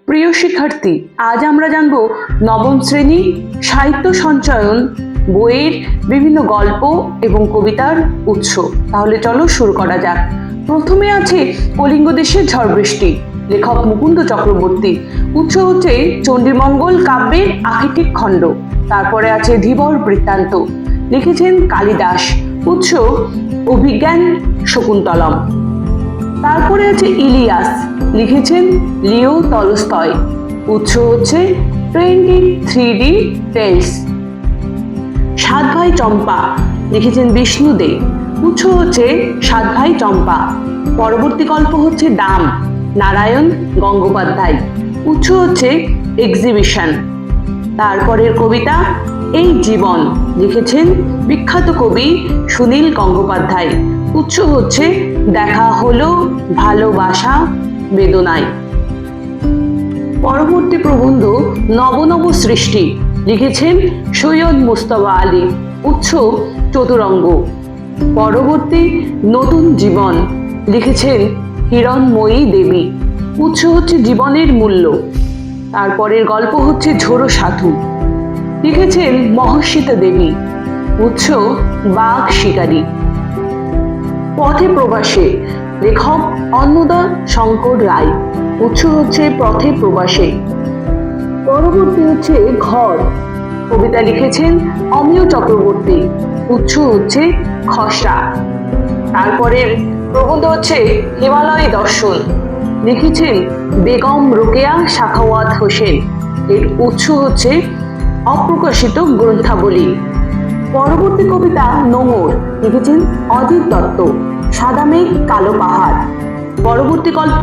প্রিয় শিক্ষার্থী, আজ আমরা জানব নবম শ্রেণী সাহিত্য সঞ্চয়ন বইয়ের বিভিন্ন গল্প এবং কবিতার উৎস। তাহলে চলো শুরু করা যাক। প্রথমে আছে কলিঙ্গ দেশের ঝড় বৃষ্টি, লেখক মুকুন্দ চক্রবর্তী। উৎস হচ্ছে চণ্ডীমঙ্গল কাব্যের আখিটিক খণ্ড। তারপরে আছে ধীবর বৃত্তান্ত, লিখেছেন কালিদাস। উৎস অভিজ্ঞান শকুন্তলম। তারপরে আছে ইলিয়াস, লিখেছেন লিও টলস্টয়। উৎস হচ্ছে 23 টেলস। সাত ভাই চম্পা, লিখেছেন বিষ্ণু দে। উৎস হচ্ছে সাত ভাই চম্পা। পরবর্তী গল্প হচ্ছে দাম, নারায়ণ গঙ্গোপাধ্যায়। উৎস হচ্ছে এক্সিবিশন। তারপরের কবিতা এই জীবন, লিখেছেন বিখ্যাত কবি সুনীল গঙ্গোপাধ্যায়। উৎস হচ্ছে দেখা হলো ভালোবাসা বেদনায়। পরবর্তী প্রবন্ধ নব নব সৃষ্টি, লিখেছেন সৈয়দ মুস্তফা আলী। উৎস চতুরঙ্গ। পরবর্তী নতুন জীবন, লিখেছেন হিরণময়ী দেবী। উৎস হচ্ছে জীবনের মূল্য। তারপরের গল্প হচ্ছে ঝোড়ো সাধু, লিখেছেন মহর্ষিতা দেবী। উৎস বাঘ শিকারী। পথে প্রবাসে, লেখক অন্নদা শঙ্কর রায়। উৎস হচ্ছে পথে প্রবাসে। পরবর্তী হচ্ছে ঘর, কবিতা লিখেছেন অমিয় চক্রবর্তী। উৎস হচ্ছে খসড়া। তারপরের প্রবন্ধ হচ্ছে হিমালয় দর্শন, লিখেছেন বেগম রোকেয়া সাখাওয়াত হোসেন। এর উৎস হচ্ছে অপ্রকাশিত গ্রন্থাবলী। পরবর্তী কবিতা নোঙর, লিখেছেন অজিত দত্ত। সাদা মেঘ কালো পাহাড়। পরবর্তী গল্প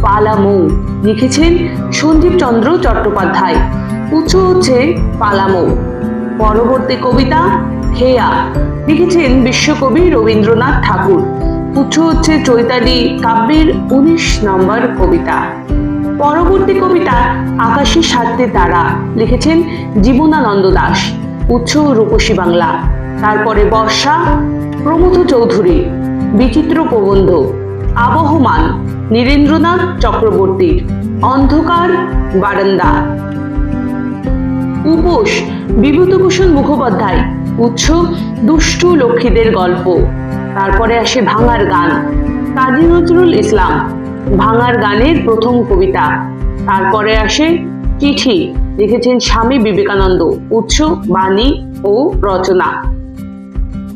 পালামৌ, লিখেছেন সঞ্জীব চন্দ্র চট্টোপাধ্যায়। উৎস হচ্ছে পালামৌ। পরবর্তী কবিতা হেয়া, লিখেছেন বিশ্বকবি রবীন্দ্রনাথ ঠাকুর। উৎস হচ্ছে চৈতালি কাব্যের 19 নম্বর কবিতা। পরবর্তী কবিতা আকাশে সাতটি তারা, লিখেছেন জীবনানন্দ দাশ। উৎস রূপসী বাংলা। তারপরে বর্ষা, প্রমথ চৌধুরী। বিচিত্র প্রবন্ধ আবহমান, নীরেন্দ্রনাথ চক্রবর্তীর। অন্ধকার বারান্দা। উপোস, বিভূতিভূষণ মুখোপাধ্যায়। উৎস দুষ্টু লক্ষ্মীদের গল্প। তারপরে আসে ভাঙার গান, কাজী নজরুল ইসলাম। ভাঙার গানের প্রথম কবিতা। তারপরে আসে চিঠি, লিখেছেন স্বামী বিবেকানন্দ। উৎস বাণী ও রচনা।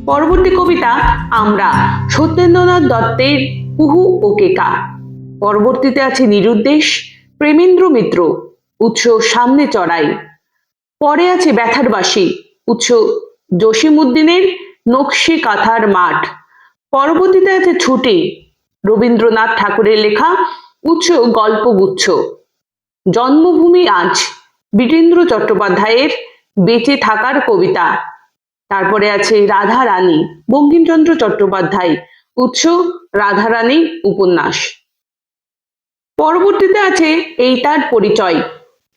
পরবর্তী কবিতা আমরা, সত্যেন্দ্রনাথ দত্তের কুহু ও কেকা। পরবর্তীতে আছে নিরুদ্দেশ, প্রেমেন্দ্র মিত্র। উৎস সামনে চড়াই। পরে আছে ব্যথার বাসি। উৎস জসিমউদ্দিনের নকশি কাঁথার মাঠ। পরবর্তীতে আছে ছুটি, রবীন্দ্রনাথ ঠাকুরের লেখা। উৎস গল্পগুচ্ছ। জন্মভূমি আজ, বীরেন্দ্র চট্টোপাধ্যায়ের বেঁচে থাকার কবিতা। তারপরে আছে রাধা রানী, বঙ্কিমচন্দ্র চট্টোপাধ্যায়। উৎস রাধারানী উপন্যাস। পরবর্তীতে আছে এই তার পরিচয়,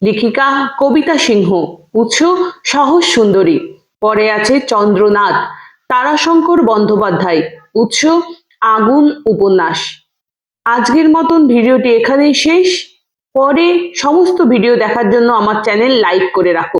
লেখিকা কবিতা সিংহ। উৎস সহজ সুন্দরী। পরে আছে চন্দ্রনাথ, তারাশঙ্কর বন্দ্যোপাধ্যায়। উৎস আগুন উপন্যাস। আজকের মতন ভিডিওটি এখানেই শেষ। পরে সমস্ত ভিডিও দেখার জন্য আমার চ্যানেল লাইক করে রাখো।